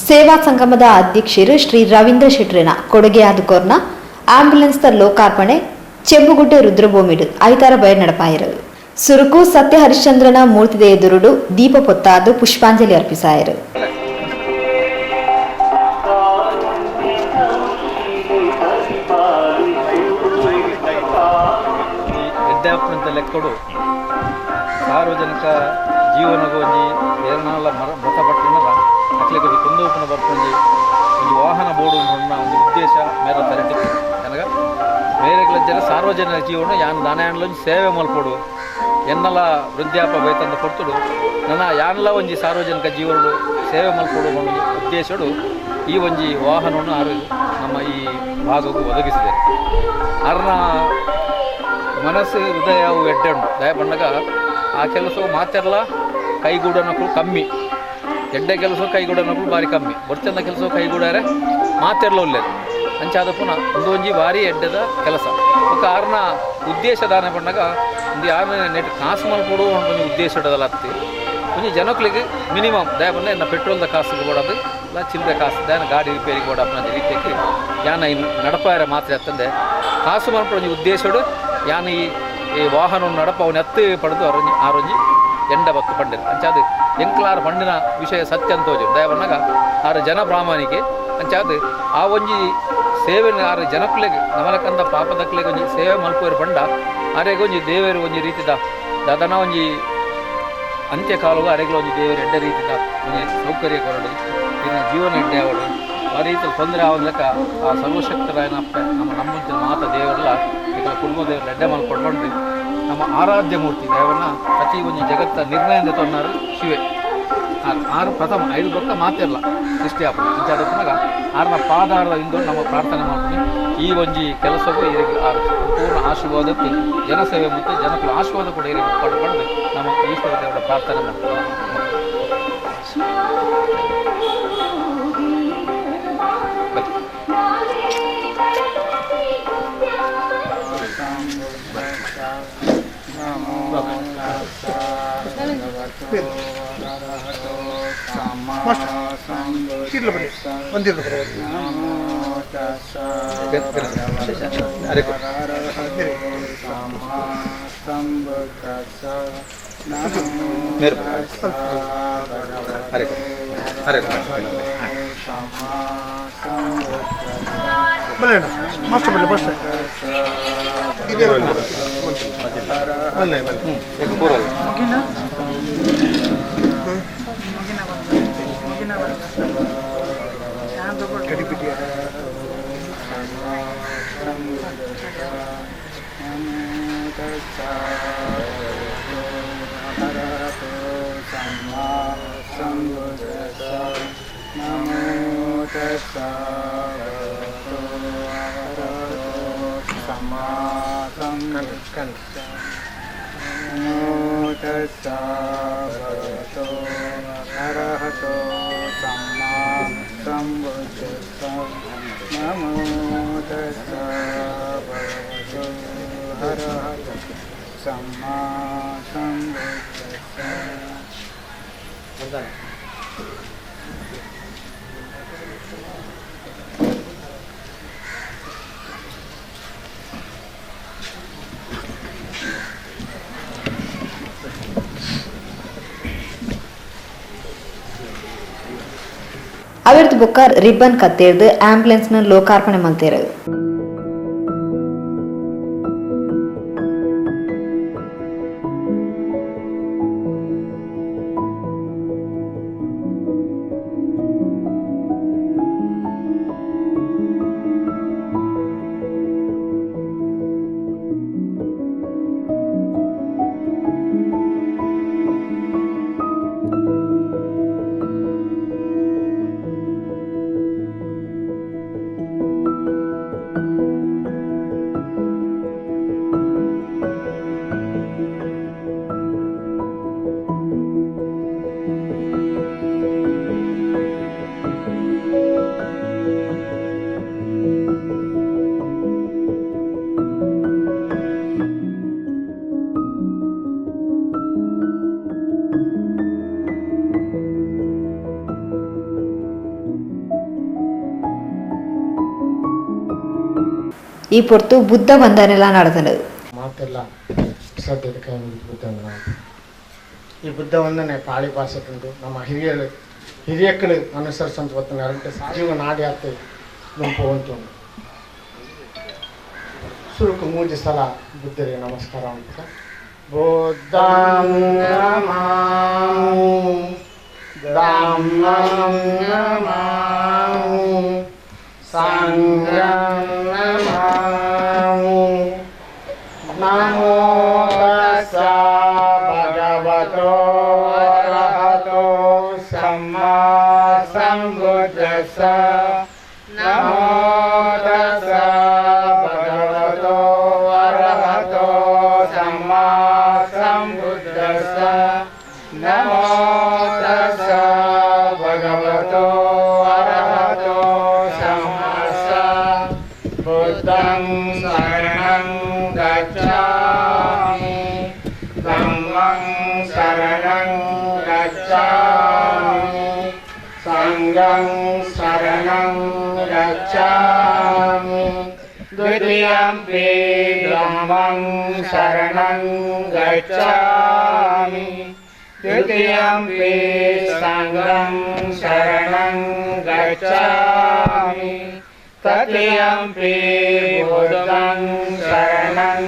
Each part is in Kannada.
ಸೇವಾ ಸಂಗಮದ ಅಧ್ಯಕ್ಷರು ಶ್ರೀ ರವೀಂದ್ರ ಶೆಟ್ರಿನ ಕೊಡುಗೆಯಾದ ಕೋರ್ನ ಆಂಬ್ಯುಲೆನ್ಸ್ ಲೋಕಾರ್ಪಣೆ ಚೆಂಬುಗುಡ್ಡೆ ರುದ್ರಭೂಮಿಡು ಐತಾರ ಬಯರ್ ನಡಪಾಯರು ಸುರುಕು ಸತ್ಯ ಹರಿಶ್ಚಂದ್ರನ ಮೂರ್ತಿದ ಎದುರುಡು ದೀಪ ಪೊತ್ತಾದು ಪುಷ್ಪಾಂಜಲಿ ಅರ್ಪಿಸಾಯರು. ಲೆಕ್ಕಡು ಸಾರ್ವಜನಿಕ ಜೀವನಗೋಂಜಿ ಏರನಾಲ ಮೃತಪಟ್ಟಿನ ಅಕ್ಲೆಗೆ ಕುಂದೋಪನ ಬರ್ಕೊಂಡಿ ಒಂದು ವಾಹನ ಬೋರ್ಡು ಒಂದು ಉದ್ದೇಶ ಮೇರ ತರಟಿತ್ತು ನನಗೆ ಬೇರೆ ಜನ ಸಾರ್ವಜನಿಕ ಜೀವನ ಯಾನು ನಾನೇ ಸೇವೆ ಮಲ್ಪಡು ಎನ್ನೆಲ್ಲ ವೃದ್ಧಾಪ ಬೇತಂದ ಕೊಡ್ತಡು ನನ್ನ ಯಾನೆಲ್ಲ ಒಂಜಿ ಸಾರ್ವಜನಿಕ ಜೀವನ ಸೇವೆ ಮಲ್ಪಡು ಒಂದು ಉದ್ದೇಶಡು ಈ ಒಂಜಿ ವಾಹನವನ್ನು ನಮ್ಮ ಈ ಭಾಗಕ್ಕೂ ಒದಗಿಸಿದ್ದಾರೆ. ಅರ್ನ ಮನಸ್ಸು ಹೃದಯವು ಎಡ್ಡೆಂಡು ದಯ ಬಂದಾಗ ಆ ಕೆಲಸವು ಮಾತೆಲ್ಲ ಕೈಗೂಡನಕ್ಕೂ ಕಮ್ಮಿ ಎಡ್ಡೆ ಕೆಲಸ ಕೈಗೂಡನಕ್ಕೂ ಭಾರಿ ಕಮ್ಮಿ ಬರ್ಚಂದ ಕೆಲಸ ಕೈಗೂಡಾರೆ ಮಾತೆಲ್ಲ ಒಳ್ಳೆಯದು ಅಂಚಾದ ಪುನಃ ಒಂದೊಂಜಿ ಭಾರಿ ಎಡ್ಡೆದ ಕೆಲಸ ఒక ಆರ್ನ ಉದ್ದೇಶ ದಾನ ಬಂದಾಗ ಒಂದು ಯಾರನ್ನ ನೆಟ್ ಕಾಸು ಮಲ್ಕೊಡು ಒಂದು ಉದ್ದೇಶ ಇಡೋದಲ್ಲ ಹತ್ತಿ ಒಂಜಿ ಜನಕ್ಲಿಗೆ ಮಿನಿಮಮ್ ದಯ ಬಂದ ಇನ್ನು ಪೆಟ್ರೋಲ್ದ ಕಾಸಿಗೆ ಕೊಡೋದು ಇಲ್ಲ ಚಿಲ್ಲರೆ ಕಾಸು ದಯನ ಗಾಡಿ ರಿಪೇರಿಗೆ ಕೊಡ ಅನ್ನೋ ರೀತಿಯಾಗಿ ಯಾನ ಇನ್ನು ನಡಪಾರ ಮಾತ್ರ ಹತ್ತಂದೆ ಕಾಸು ಮಲ್ಪಡ ಒಂದು ಉದ್ದೇಶಡು ಯಾನು ಈ ವಾಹನವನ್ನು ನಡಪ ಅವನ ಎತ್ತು ಪಡೆದು ಆರೊಂಜಿ ಎಂಡ ಬತ್ತು ಪಂಡಿರು ಅಂಚಾದ ಎಂಕ್ಲಾರ ಪಂಡಿನ ವಿಷಯ ಸತ್ಯ ಅಂತ ಹೋಜು ದಯ ಬಂದಾಗ ಆರು ಜನ ಪ್ರಾಮಾಣಿಕೆ ಅಂಚಾದ ಆ ಒಂಜಿ ಸೇವೆ ಆರು ಜನಕ್ಲೆಗೆ ನಮಲಕಂದ ಪಾಪದಕ್ಲೆಗೆ ಒಂಜಿ ಸೇವೆ ಮಲ್ಪುವರು ಪಂಡ ಆರೆಗೆ ಒಂಜಿ ದೇವರು ಒಂಜಿ ರೀತಿದ ದದನ ಒಂಜಿ ಅಂತ್ಯಕಾಲವು ಅರೆಗಳು ಒಂಜಿ ದೇವರು ಎಡ್ಡೆ ರೀತಿದ ಒಂಜಿ ಸೌಕರ್ಯ ಕೊರಡು ಇನ್ನು ಜೀವನ ಎಡ್ಡೆ ಅವಡು ಆ ರೀತಿಯಲ್ಲಿ ತೊಂದರೆ ಆಗೋದಕ್ಕ ಆ ಸರ್ವಶಕ್ತರಾಯನಪ್ಪ ನಮ್ಮಂಚಿನ ಮಾತ ದೇವರೆಲ್ಲ ಈಗ ಕುಟುಂಬ ದೇವರ ಎಡ್ಡೆ ಮಲ್ಕೊಂಡು ನಮ್ಮ ಆರಾಧ್ಯ ಮೂರ್ತಿ ದೇವರನ್ನ ಪ್ರತಿ ಒಂಜಿ ಜಗತ್ತ ನಿರ್ಣಯದಿಂದ ತೊನ್ನಾರು ಶಿವೆ ಆರು ಪ್ರಥಮ 5 ಬೊಕ್ಕ ಮಾತೆಲ್ಲ ಸೃಷ್ಟಿ ಆಗ್ತದೆ ಇಂಚಾದಪ್ಪನಾಗ ಆರ್ನ ಪಾದಾರದ ಇಂದು ನಮ್ಮ ಪ್ರಾರ್ಥನೆ ಮಾಡ್ತೀನಿ ಈ ಒಂಜಿ ಕೆಲಸಕ್ಕೂ ಇವರಿಗೆ ಆರು ಪೂರ್ಣ ಆಶೀರ್ವಾದಕ್ಕೆ ಜನಸೇವೆ ಮತ್ತು ಜನಕ್ಕೂ ಆಶೀರ್ವಾದ ಕೂಡ ಇವರಿಗೆ ಪಡ್ಕೊಂಡು ನಮ್ಮ ಈಶ್ವರ ದೇವರ ಪ್ರಾರ್ಥನೆ ಮಾಡ್ತೀವಿ. ಅವರದ್ದು ಬೊಕ್ಕ ರಿಬ್ಬನ್ ಕತ್ತೇರ್ದು ಆಂಬ್ಯುಲೆನ್ಸ್ನ ಲೋಕಾರ್ಪಣೆ ಮಾಡ್ತಿರೋದು. ಈ ಪೊರ್ತು ಬುದ್ಧ ವಂದನೆಲ್ಲ ನಡೆದನು. ಮಾತೆಲ್ಲ ಸದ್ಯದ ಕೈ ಬುದ್ಧನ ಈ ಬುದ್ಧ ವಂದನೆ ಪಾಳಿ ಭಾಷೆಕೊಂಡು ನಮ್ಮ ಹಿರಿಯಕ್ಕಳು ಅನುಸರಿಸಂತ ಹೊತ್ತು ಅರಟೆ ಜೀವ ನಾಡಿ ಆತ ಗುಂಪು ಉಂಟು ಸುರುಕು 3 ಸಲ ಬುದ್ಧರಿಗೆ ನಮಸ್ಕಾರ ಅಂತ ಬುದ್ಧಂ ನಮಾಮಿ ಧಮ್ಮಂ ನಮಾಮಿ ಸಂಘಂ ನಮಾಮಿ ನಮೋ ತಸ್ಸ ಭಗವತೋ ಅರಹತೋ ಸಮ್ಮಾ ಸಂಬುದ್ಧಸ್ಸ ನಮೋ ತಸ್ಸ ಭಗವತೋ ಅರಹತೋ ಸಮ್ಮಾ ಸಂಬುದ್ಧಸ್ಸ ನಮೋ ತಸ್ಸ ಭಗವತೋ ಅರಹತೋ ಸಮ್ಮಾ ಬುದ್ಧಂ ಶರಣಂ ಗಚ್ಛಾಮಿ ಧಮ್ಮಂ ಶರಣಂ ಗಚ್ಛಾಮಿ ಸಂಘಂ ಶರಣಂ ಗಚ್ಛಾಮಿ ದ್ವಿತೀಯಂಪಿ ಧಮ್ಮಂ ಶರಣಂ ಗಚ್ಛಾಮಿ ತೃತೀಯಂಪಿ ಸಂಘಂ ಶರಣಂ ಗಚ್ಛಾಮಿ ತೃತೀಯಂಪಿ ಬುದ್ಧಂ ಶರಣಂ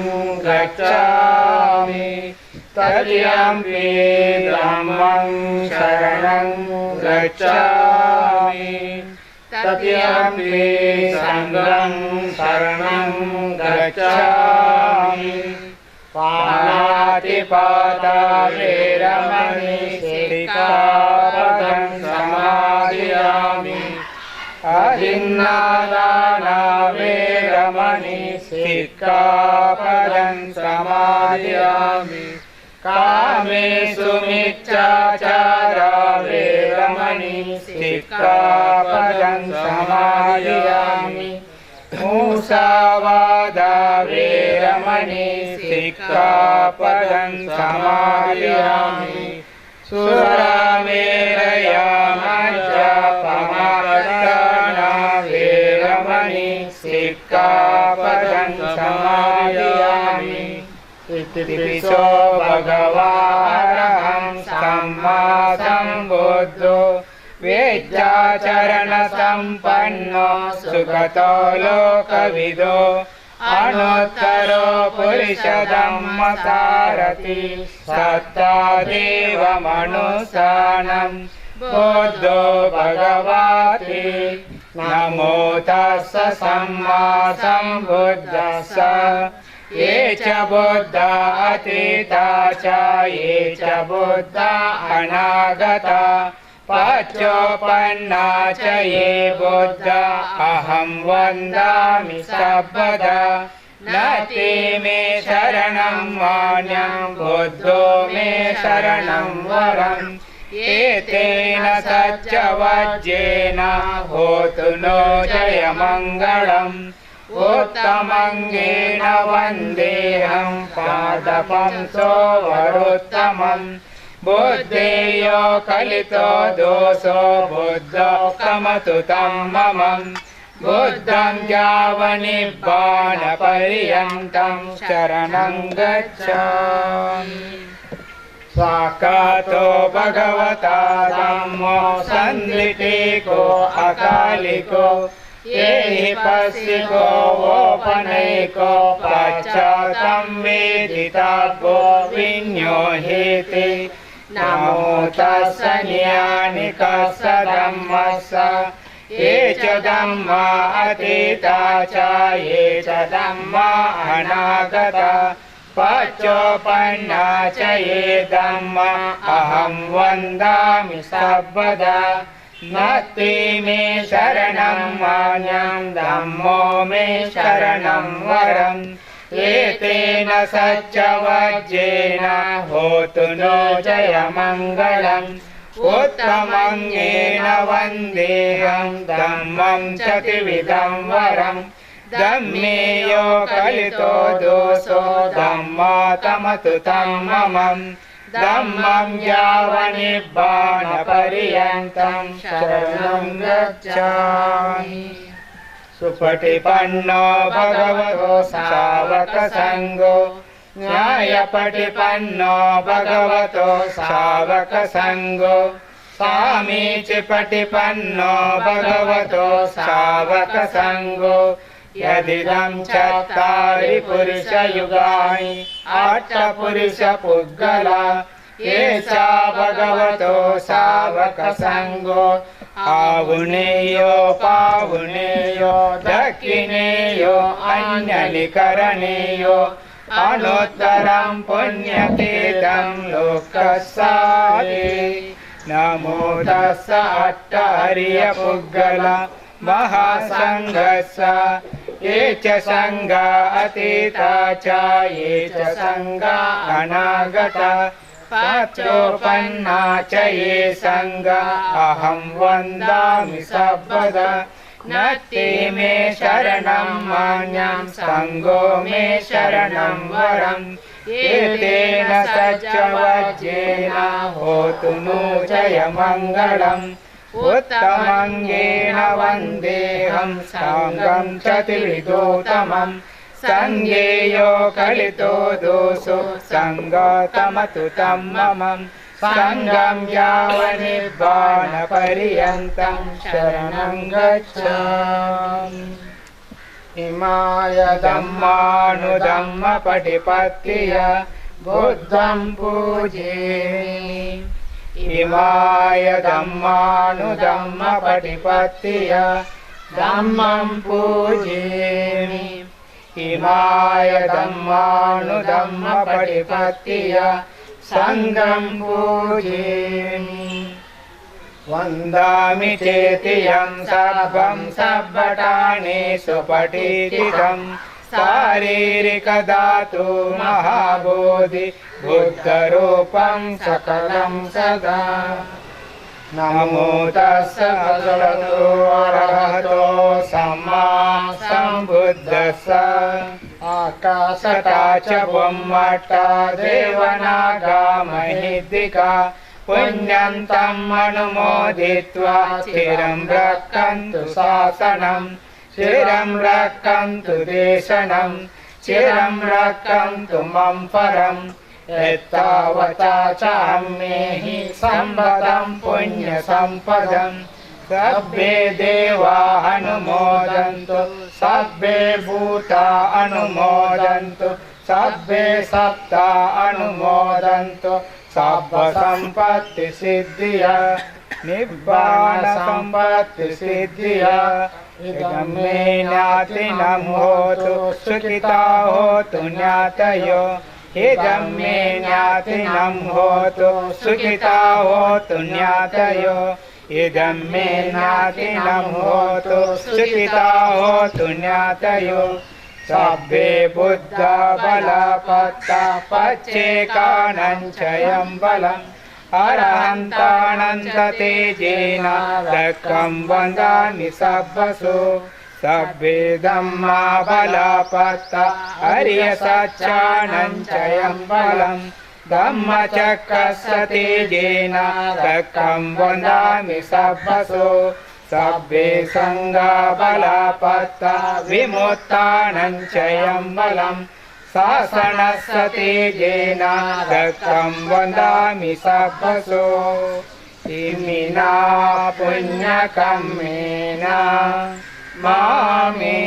ಗಚ್ಛಾಮಿ ತೃತೀಯಂಪಿ ಧಮ್ಮಂ ಶರಣಂ ಗಚ್ಛಾಮಿ ತೃತೀಯಂಪಿ ಸಂಘಂ ಶರಣಂ ಗಚ್ಛಾಮಿ ಪಾಣಾತಿಪಾತಾ ವೇರಮಣಿ ಸಿಕ್ಖಾಪದಂ ಸಮಾದಿಯಾಮಿ ಅಧಿನ್ನಾದಾನ ವೇರಮಣಿ ಸಿಕ್ಖಾಪದಂ ಸಮಾದಿಯಾಮಿ ಕಾಮೇಷು ಮಿಚ್ಛಾಚಾರ ವೇರಮಣಿ ಸಿಕ್ಖಾಪದಂ ಸಮಾದಿಯಾಮಿ ಮೂಸಾವಾದ ವೇರಮಣಿ ಸಿಕ್ಖಾಪದಂ ಸಮಾದಿಯಾಮಿ ಸುರಮೇರಯ ಮಜ್ಜಪಮಾದಾನ ವೇರಮಣಿ ಸಿಕ್ಖಾಪದಂ ಸಮಾದಿಯಾಮಿ ಇತಿಪಿಸೋ ಭಗವಾನ್ ಸಮ್ಮಾ ಸಂಬುದ್ಧೋ ವೇದ್ಯಾಚರಣ ಸಂಪನ್ನೋ ಸುಖತೋ ಲೋಕವಿದೋ ಅನುತ್ತರೋ ಪುರುಷ ಧಮ್ಮ ಸಾರಥಿ ಸತ್ತಾ ದೇವ ಮನುಸಾನಂ ಬುದ್ಧೋ ಭಗವಾತಿ ನಮೋ ತಸ್ಸ ಸಮ್ಮಾ ಸಂಬುದ್ಧಸ್ಸ ಯೇ ಚ ಬುದ್ಧ ಅತೀತ ಚ ಯೇ ಚ ಬುದ್ಧ ಅನಾಗತ ಪಚ್ಚೋಪನ್ನಾ ಚ ಯೇ ಬುದ್ಧ ಅಹಂ ವಂದಾಮಿ ಸರ್ವದಾ ನತಿ ಮೇ ಶರಣಂ ವಾಣ್ಯಂ ಬುದ್ಧೋ ಮೇ ಶರಣಂ ವರಂ ಏತೇನ ಸಚ್ಚವಜ್ಜೇನ ಹೋತು ನೋ ಜಯ ಮಂಗಳಂ ಉತ್ತಮಂಗೇನ ವಂದೇಹಂ ಪಾದಪಂ ಸೋವರುತ್ತಮಂ ಬುದ್ಧೇಯೋ ಕಲಿತೋ ದೋಷೋ ಬುದ್ಧೋತ್ತಮತು ತಮ್ಮಮಂ ಬುದ್ಧಂ ಯಾವನಿಬ್ಬಾನ ಪರ್ಯಂತಂ ಶರಣಂ ಗಚ್ಛಾಮಿ ಸಾಕಾತೋ ಭಗವತಾ ಧಮ್ಮೋ ಸಂಲಿಟೇಕೋ ಅಕಾಲಿಕೋ ಯೇಹಿ ಪಸ್ಸಿಕೋ ಓಪನೈಕೋ ಪಶ್ಚಾತ್ತಂ ವೇದಿತಾಭೋ ವಿನ್ಯೋಹೇತಿ ನಮೋ ತಸ್ಸ ಜ್ಞಾನಿಕಸ್ಸ ಧಮ್ಮಸ್ಸ ಯೇ ಚ ಧಮ್ಮಾ ಅತೀತಾ ಚ ಯೇ ಚ ಧಮ್ಮಾ ಅನಾಗತ ಪಚ್ಚೋಪನ್ನಾ ಚ ಯೇ ಧಮ್ಮಾ ಅಹಂ ವಂದಾಮಿ ಸರ್ವದಾ ನತಿ ಮೇ ಶರಣಂ ವಾಣ್ಯಂ ಧಮ್ಮೋ ಮೇ ಶರಣಂ ವರಂ ಏತೇನ ಸಚ್ಚವಜ್ಜೇನ ಹೋತು ನೋ ಜಯ ಮಂಗಳಂ ಉತ್ತಮಂಗೇನ ವಂದೇಹಂ ಧಮ್ಮಂ ಚ ತ್ರಿವಿಧಂ ವರಂ ಧಮ್ಮೇಯೋ ಕಲಿತೋ ದೋಷೋ ಧಮ್ಮಾತಮತು ತಮ್ಮಮಂ ಧಮ್ಮಂ ಯಾವನಿಬ್ಬಾನ ಪರ್ಯಂತಂ ಶರಣಂ ಗಚ್ಛಾಮಿ सुपटिपन्नो भगवतो सावकसङ्गो न्यायपटिपन्नो भगवतो सावकसङ्गो सामीचिपटिपन्नो भगवतो सावकसङ्गो यदिदं चत्तारि पुरुषयुगानि अष्टपुरुषपुद्गला ये च भगवतो सावकसङ्गो आवुनेयो पावुनेयो दक्षिणेयो अन्यनिकरणेयो अनुत्तरं पुण्यतीतं लोकस्सारे नमो तस्स अट्टहर्यपुद्गला महासङ्घस्य ये च सङ्गा अतीता च ये च सङ्गा अनागता पत्रोपन्ना च ये सङ्गा अहं वन्दामि सर्वदा न ते मे शरणं मान्यं सङ्गो मे शरणं वरम् एतेन सच्चवज्जेन होतु नो जयमङ्गलम् उत्तमङ्गेन वन्देऽहं सङ्गं चतुर्विधोत्तमम् सङ्गेयो कलितो दोषो सङ्गतमतु तं मम सङ्गं यावन्निर्वाणपर्यन्तं शरणं गच्छामि इमाय धम्मानुधम्मपटिपत्तिय बुद्धं पूजयामि इमाय धम्मानुधम्मपटिपत्तिय धम्मं पूजयामि इमाय धम्मानुधम्मपटिपत्तिय सङ्गं पूजयामि वन्दामि चेतियं सर्वं सब्बटानेषु पठितं शारीरिकधातु महाबोधि बुद्धरूपं सकलं सदा नमो तस्स भगवतो अरहतो सम्मा सम्बुद्धस्स आकाशता च बुम्मट्टा देवनागा महिद्दिका पुण्यन्तम् अनुमोदित्वा चिरं रक्षन्तु शासनं चिरं रक्षन्तु देशनं चिरं रक्षन्तु मम परम् एतावता च अम्मेहि सम्पदं पुण्यसम्पदं सब्बे देवा अनुमोदन्तु सब्बे भूता अनुमोदन्तु सब्बे सप्ता अनुमोदन्तु सर्वसम्पत्तिसिद्धिया निब्बाणसम्पत्तिसिद्धिया इदं मे ज्ञातिनं होतु सुखिता होतु ज्ञातयो इदं मे ज्ञातिनं होतु सुखिता होतु ज्ञातयो इदं मे ज्ञातिनं होतु सुखिता होतु ज्ञातयो सब्बे बुद्धा बलपत्ता पच्चेकानञ्चयं बलम् अरहन्तानन्ततेजेन रक्कं वन्दामि सब्बसु सब्बे धम्मा बलपत्ता अर्यसच्चानञ्चयं बलम् धम्मचक्रस्य तेजेन रक्कं वन्दामि सब्बसु सब्बे सङ्गा बलपत्ता विमुक्तानञ्चयं बलम् शासनस्य तेजेन रक्तं वन्दामि सब्बसु इमिना पुण्यकम्मेन मामे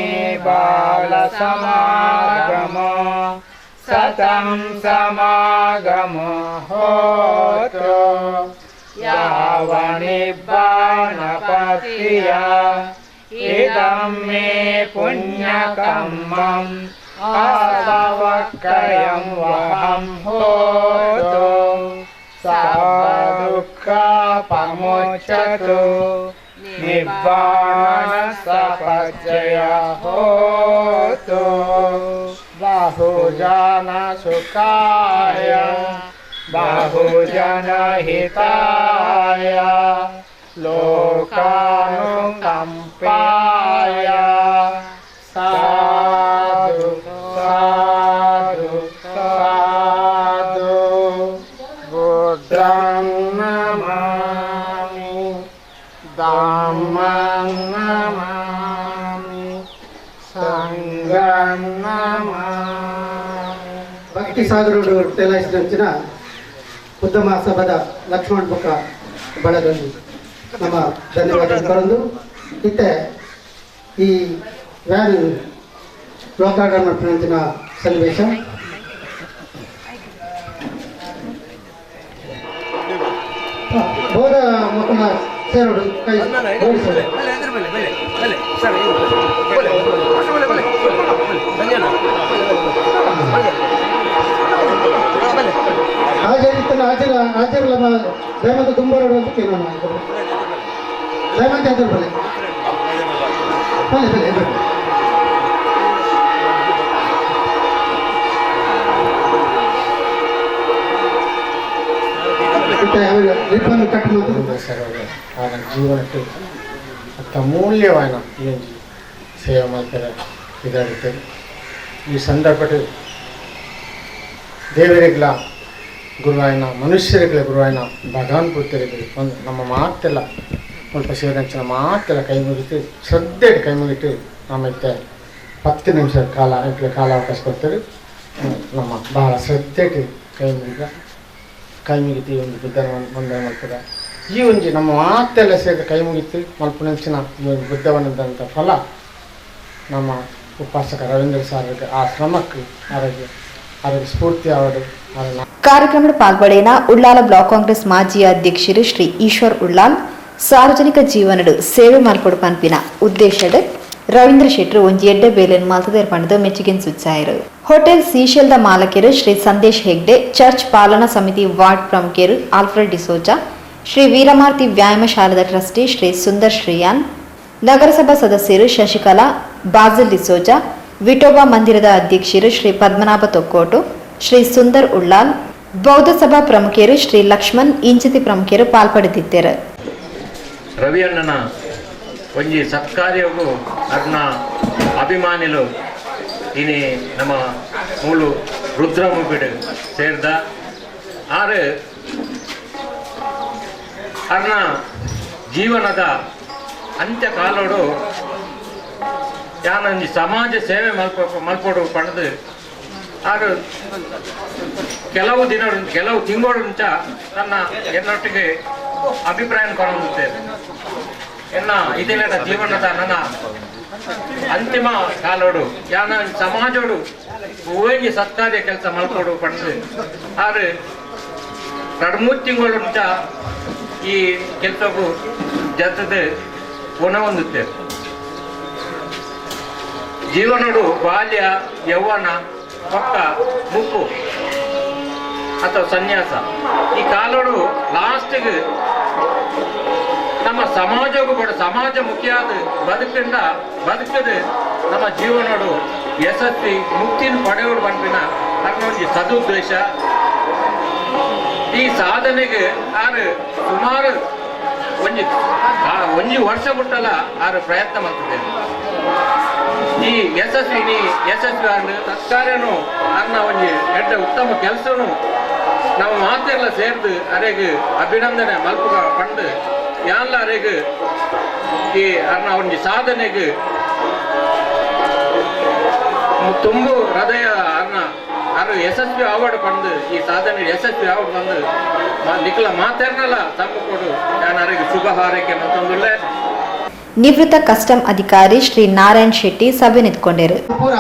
बालसमागम सतं समागम होतु यावनिब्बाणपत्तिया इदं मे पुण्यकर्मम् आसवक्कयं वहं होतु सर्वदुःखपमुच्यतु निब्बाणसपजय होतु बहुजनसुखाय बहुजनहिताय लोकानुकम्पाय साधु साधु साधु बुद्धं नमामि धम्मं नमामि ಭಕ್ತಿ ಸಾಗರೋಡು ತೇಲಾಯಿಸಿದಂಚಿನ ಬುದ್ಧ ಮಹಾಸಭಾದ ಲಕ್ಷ್ಮಣ್ ಬೊಕ್ಕ ಬಳಗಲ್ಲಿ ನಮ್ಮ ಧನ್ಯವಾದ ಬರೆದು ಇತ್ತೆ ಈ ವ್ಯಾನ್ ಲೋಕಾರ್ಡರ್ ಮಾಡ್ತಿನ ಸನ್ನಿವೇಶ ಬೋಧ ಮಕ್ಕಳ ಸೇರೋಡು ಕೈ ಜೋಡಿಸೋದು ಹಾಜರಲ್ಲ ದಯಮಂತ ತುಂಬಾರೋಡು ಅಂತ ಕೇಳೋಣ ದಯಮಂತ ಹಾಜರು ಬಲೆ ಬಲೆ ಬಲೆ ರಿಬ್ಬನ್ ಕಟ್ ಮಾಡಿ ಜೀವನಕ್ಕೆ ಅತ್ತ ಮೂಲ್ಯವಾದ ಈ ಸೇವೆ ಮಾಡ್ತಾರೆ ಇದಾಗುತ್ತೆ ಈ ಸಂದರ್ಭದ ದೇವರಿಗಳ ಗುರುವಾಯಿನ ಮನುಷ್ಯರಿಗಳ ಗುರುವಾಯಿನ ಭಗವಾನ್ ಪುತ್ರರಿಗೆ ಒಂದು ನಮ್ಮ ಮಾತೆಲ್ಲ ಸ್ವಲ್ಪ ಸೇರಿದಂಚಿನ ಮಾತೆಲ್ಲ ಕೈ ಮುಗಿತು ಶ್ರದ್ಧೆ ಕೈ ಮುಗಿತು ಆಮೇಲೆ 10 ನಿಮಿಷ ಕಾಲಾವಕಾಶ ಕೊಡ್ತಾರೆ ನಮ್ಮ ಬಹಳ ಶ್ರದ್ಧೆಗೆ ಕೈ ಮುಗಿತು ಒಂದು ಬುದ್ಧನ ವಂದನೆ ಮಾಡ್ತಾರೆ ಈ ಒಂದು ನಮ್ಮ ಮಾತೆಲ್ಲ ಸೇರಿದ ಕೈ ಮುಗಿತು ಮಲ್ಪುನಂಚಿನ ಈ ಒಂದು ಬುದ್ಧವನ್ನದಂಥ ಫಲ ನಮ್ಮ ಉಪಾಸಕ ರವೀಂದ್ರ ಸಾರ್ಗೆ ಆ ಶ್ರಮಕ್ಕೆ ಅವರಿಗೆ ಸ್ಫೂರ್ತಿ ಅವರು ಕಾರ್ಯಕ್ರಮದ ಪಾಲ್ಗೊಳ್ಳಿನ ಉಳ್ಳಾಲ ಬ್ಲಾಕ್ ಕಾಂಗ್ರೆಸ್ ಮಾಜಿ ಅಧ್ಯಕ್ಷರು ಶ್ರೀ ಈಶ್ವರ್ ಉಳ್ಳಾಲ್ ಸಾರ್ವಜನಿಕ ಜೀವನಡು ಸೇವೆ ಮಾಲ್ಪಡು ಪಂಪಿನ ಉದ್ದೇಶಡ್ ರವೀಂದ್ರ ಶೆಟ್ರು ಒಂಜಿ ಎಡ್ಡೆ ಬೇಲೆನ್ ಮಾಲ್ತದೇರ್ ಪಂಡದು ಮೆಚ್ಚುಗೆನ್ ಸುಚ್ಚಾಯರು ಹೋಟೆಲ್ ಸೀಶೆಲ್ದ ಮಾಲಕರು ಶ್ರೀ ಸಂದೇಶ್ ಹೆಗ್ಡೆ ಚರ್ಚ್ ಪಾಲನಾ ಸಮಿತಿ ವಾರ್ಡ್ ಪ್ರಮುಖರು ಆಲ್ಫ್ರೆಡ್ ಡಿಸೋಜಾ ಶ್ರೀ ವೀರಮಾರ್ತಿ ವ್ಯಾಯಾಮ ಶಾಲದ ಟ್ರಸ್ಟಿ ಶ್ರೀ ಸುಂದರ್ ಶ್ರೀಯಾನ್ ನಗರಸಭಾ ಸದಸ್ಯರು ಶಶಿಕಲಾ ಬಾಜಿಲ್ ಡಿಸೋಜಾ ವಿಟೋಬಾ ಮಂದಿರದ ಅಧ್ಯಕ್ಷರು ಶ್ರೀ ಪದ್ಮನಾಭ ತೊಕ್ಕೋಟು ಶ್ರೀ ಸುಂದರ್ ಉಳ್ಳಾಲ್ ಬೌದ್ಧ ಸಭಾ ಪ್ರಮುಖರು ಶ್ರೀ ಲಕ್ಷ್ಮಣ್ ಇಂಚಿತಿ ಪ್ರಮುಖರು ಪಾಲ್ಪಡೆದಿದ್ದರು. ರವಿ ಅಣ್ಣನ ಒಂಜಿ ಸತ್ಕಾರ್ಯಗೂ ಅರ್ನ ಅಭಿಮಾನಿಲು ಇನಿ ನಮ್ಮ ಮೂಲು ರುದ್ರಮುಬಿಡು ಸೇರ್ದ ಆರು ಅರ್ನ ಜೀವನದ ಅಂತ್ಯಕಾಲೋಡು ಯಾನೊಂದು ಸಮಾಜ ಸೇವೆ ಮಲ್ಪೋಡು ಪಡೆದು ಆಗ ಕೆಲವು ತಿಂಗಳು ಮುಂಚ ನನ್ನ ಎನ್ನೊಟ್ಟಿಗೆ ಅಭಿಪ್ರಾಯ ಕೊಡುತ್ತೇನೆ ಎನ್ನ ಇದಿಲ್ಲದ ಜೀವನದ ನನ್ನ ಅಂತಿಮ ಕಾಲೋಡು ಯಾನ ಸಮಾಜೋಡು ಹೋಗಿ ಸತ್ಕಾರ್ಯ ಕೆಲಸ ಮಲ್ಪೋಡು ಪಡೆದು ಆದ್ರೆ 2-3 ತಿಂಗಳು ಮುಂಚ ಈ ಕೆಲಸಕ್ಕೂ ಜೊತೆ ಹೊಂದುತ್ತೇವೆ. ಜೀವನಡು ಬಾಲ್ಯ ಯೌವನ ಪಕ್ಕ ಮುಪ್ಪು ಅಥವಾ ಸನ್ಯಾಸ ಈ ಕಾಲೋಡು ಲಾಸ್ಟಿಗೆ ನಮ್ಮ ಸಮಾಜಕ್ಕೂ ಕೂಡ ಸಮಾಜ ಮುಖ್ಯಾದ ಬದುಕದು ನಮ್ಮ ಜೀವನಡು ಯಶಸ್ವಿ ಮುಕ್ತಿನ ಪಡೆಯೋಡು ಬಂದಿನ ಅನ್ನೊಂದು ಸದುದ್ದೇಶ ಈ ಸಾಧನೆಗೆ ಆರು ಸುಮಾರು ಒಂಜಿ ವರ್ಷ ಬಿಟ್ಟಲ್ಲ ಆರು ಪ್ರಯತ್ನ ಮಾಡ್ತಿದ್ದೇನೆ. ಈ ಯಶಸ್ವಿ ಆಗ ತತ್ಕಾರ್ಯನು ಅನ್ನ ಒಂಜಿ ಎಡ್ಡ ಉತ್ತಮ ಕೆಲಸನು ನಾವು ಮಾತೆಲ್ಲ ಸೇರ್ದು ಅರೆಗೆ ಅಭಿನಂದನೆ ಮಲ್ಪುಗ ಪಂಡು ಯಾನ್ಲ ಅರೆಗೆ ಈ ಅನ್ನ ಒಂಜಿ ಸಾಧನೆಗೆ ತುಂಬು ಹೃದಯ ಅನ್ನ ಅರು ಯಶಸ್ವಿ ಅವಾರ್ಡ್ ಪಂದು ಈ ಸಾಧನೆ ಯಶಸ್ವಿ ಅವಾರ್ಡ್ ಬಂದು ನಿಖಲ ಮಾತಾಡ್ನಲ್ಲ ತಮ್ಮ ಕೊಡು ನಾನು ಅರೆಗೆ ಶುಭ ಹಾರೈಕೆ ಅಂತಂದುಳ್ಳೆ. ನಿವೃತ್ತ ಕಸ್ಟಮ್ ಅಧಿಕಾರಿ ಶ್ರೀ ನಾರಾಯಣ್ ಶೆಟ್ಟಿ ಸಭೆ ನಿಂತ್ಕೊಂಡರು. ಪೂರ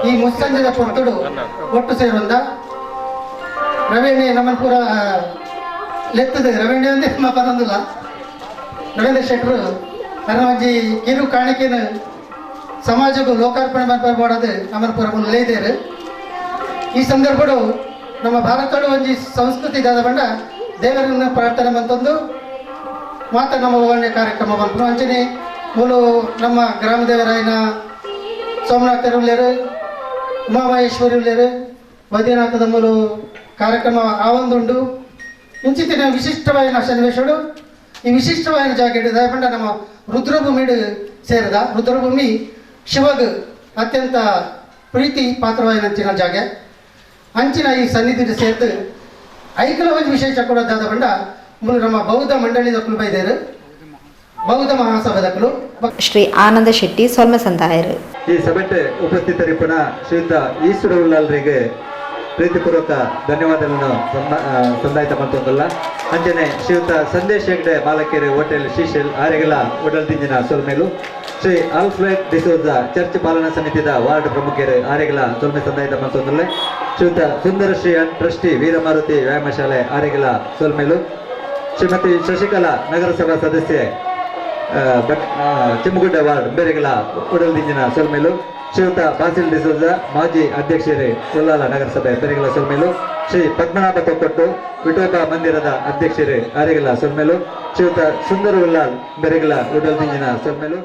ಈ ಮುಸ್ಸಂಜದ ಪೊರ್ತುಡು ಒಟ್ಟು ಸೇರುವಂದ ರವೇಣಿ ನಮ್ಮನ್ ಪೂರ ಲೆತ್ತದ ರವೇಣಿ ಒಂದೇ ಪದಂದಿಲ್ಲ ರವೀಂದ್ರ ಶೆಟ್ರು ನನ್ನ ಒಂಜಿ ಕಿರು ಕಾಣಿಕೆನ ಸಮಾಜಕ್ಕೂ ಲೋಕಾರ್ಪಣೆ ಮಾಡ್ಬೋದು ನಮ್ಮನ್ ಪೂರ ಒಂದು ಲೇದೇರು. ಈ ಸಂದರ್ಭಡು ನಮ್ಮ ಭಾರತಡು ಒಂಜಿ ಸಂಸ್ಕೃತಿ ದಾದ ಬಂಡ ದೇವರನ್ನ ಪ್ರಾರ್ಥನೆ ಬಂತಂದು ಮಾತ್ರ ನಮ್ಮ ಒಳ್ಳೆಯ ಕಾರ್ಯಕ್ರಮ ಬಂತು ಅಂಚನೆ ಮೂಲು ನಮ್ಮ ಗ್ರಾಮ ದೇವರಾಯನ ಸೋಮನಾಥ ಉಳ್ಳೇರು ಉಮಾಮಹೇಶ್ವರಿ ಉಳ್ಳೇರು ವೈದ್ಯನಾಥದ ಮೂಲು ಕಾರ್ಯಕ್ರಮ ಆವೊಂದುಂಡು ಇಂಚಿನ ವಿಶಿಷ್ಟವಾದ ಸನ್ನಿವೇಶಡು ಈ ವಿಶಿಷ್ಟವಾದ ಜಾಗ ದಯಪಂಡ ನಮ್ಮ ರುದ್ರಭೂಮಿಡು ಸೇರಿದ ರುದ್ರಭೂಮಿ ಶಿವಗ್ ಅತ್ಯಂತ ಪ್ರೀತಿ ಪಾತ್ರವಾದ ಅಂಚಿನ ಜಾಗ ಅಂಚಿನ ಈ ಸನ್ನಿಧಿ ಸೇರಿದು ಐಕಲ ಒಂದು ವಿಶೇಷ ಕೂಡ ದಾದ ಬಂಡ ನಮ್ಮ ಬೌದ್ಧ ಮಂಡಳಿದ ಕುಲಬೈದೇರು ಬೌದ್ಧ ಮಹಾಸಭಾದಕ್ಕಲು ಶ್ರೀ ಆನಂದ ಶೆಟ್ಟಿ ಸೊಲ್ಮ ಸಂದಾಯರು ಈ ಸಭೆಗೆ ಉಪಸ್ಥಿತರಿಪ್ಪನ ಶ್ರೀಯುತ ಈಶ್ವರ ಉಳ್ಳಾಲ್ರಿಗೆ ಪ್ರೀತಿಪೂರ್ವಕ ಧನ್ಯವಾದಗಳನ್ನು ಸಂದಾಯಿತ ಮಾಡ್ತೊಂದಲ್ಲ ಅಂಚನೆ ಶ್ರೀಯುತ ಸಂದೇಶ್ ಹೆಗ್ಡೆ ಮಾಲಕೇರಿ ಹೋಟೆಲ್ ಶ್ರೀಶೈಲ್ ಆರೆಗಲ ಒಡಲ್ದಿಂಜಿನ ಸೊಲ್ಮೇಲು ಶ್ರೀ ಆಲ್ಫ್ರೆಡ್ ಡಿಸೋಜ ಚರ್ಚ್ ಪಾಲನಾ ಸಮಿತಿದ ವಾರ್ಡ್ ಪ್ರಮುಖರು ಆರೆಗಲ ಸೊಲ್ಮೆ ಸಂದಾಯಿತ ಮಾಡ್ತೊಂದಲ್ಲೇ ಶ್ರೀಯುತ ಸುಂದರ ಶ್ರೀ ಟ್ರಸ್ಟಿ ವೀರಮಾರುತಿ ವ್ಯಾಯಾಮ ಶಾಲೆ ಆರೆಗಲ ಸೊಲ್ಮೇಲು ಶ್ರೀಮತಿ ಶಶಿಕಲಾ ನಗರಸಭಾ ಸದಸ್ಯೆ ಚೆಮ್ಮಗುಡ್ಡ ವಾರ್ಡ್ ಬೇರೆಗಲ ಒಡಲ್ದಿಂಜಿನ ಸೊಲ್ಮೇಲು ಶ್ರೀಯುತ ಬಾಸಿಲ್ ಡಿಸೋಜ ಮಾಜಿ ಅಧ್ಯಕ್ಷರೇ ಉಲ್ಲಾಲ ನಗರಸಭೆ ಬೆರೆಗಲ ಸೊಲ್ಮೇಲು ಶ್ರೀ ಪದ್ಮನಾಭ ತೊಕ್ಕೊಟ್ಟು ವಿಠೋಬಾ ಮಂದಿರದ ಅಧ್ಯಕ್ಷರೇ ಆರೆಗಲ ಸೊಲ್ಮೇಲು ಶ್ರೀಯುತ ಸುಂದರ ಉಲ್ಲಾಲ್ ಬೆರೆಗಲ ಒಡಲ್ದಿಂಜಿನ ಸೊಲ್ಮೇಲು